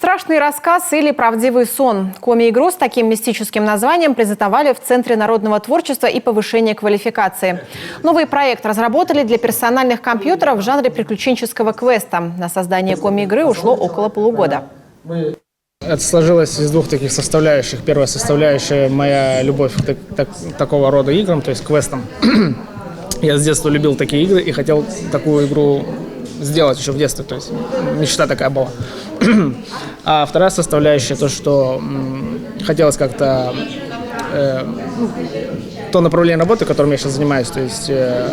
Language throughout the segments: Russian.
Страшный рассказ или правдивый сон. Коми-игру с таким мистическим названием презентовали в Центре народного творчества и повышения квалификации. Новый проект разработали для персональных компьютеров в жанре приключенческого квеста. На создание коми-игры ушло около полугода. Это сложилось из двух таких составляющих. Первая составляющая – моя любовь к такого рода играм, то есть квестам. Я с детства любил такие игры и хотел такую игру сделать еще в детстве, то есть мечта такая была. А вторая составляющая – то, что хотелось как-то то направление работы, которым я сейчас занимаюсь, то есть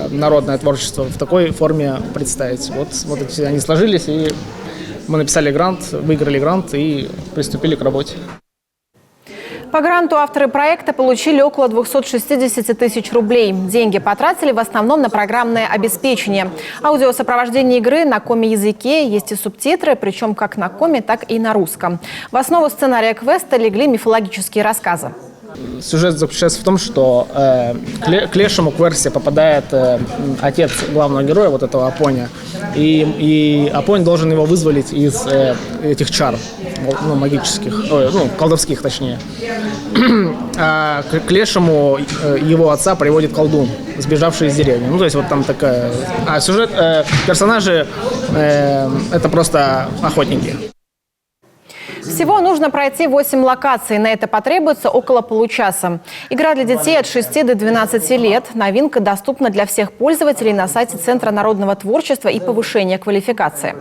народное творчество, в такой форме представить. Вот они сложились, и мы написали грант, выиграли грант и приступили к работе. По гранту авторы проекта получили около 260 тысяч рублей. Деньги потратили в основном на программное обеспечение. Аудиосопровождение игры на коми-языке, есть и субтитры, причем как на коми, так и на русском. В основу сценария квеста легли мифологические рассказы. Сюжет заключается в том, что к лешему кверсе попадает отец главного героя, вот этого Апоня. И Апонь должен его вызволить из этих чар, магических, колдовских точнее. А к лешему его отца приводит колдун, сбежавший из деревни. То есть вот там такая... А сюжет, персонажи это просто охотники. Всего нужно пройти 8 локаций. На это потребуется около получаса. Игра для детей от 6 до 12 лет. Новинка доступна для всех пользователей на сайте Центра народного творчества и повышения квалификации.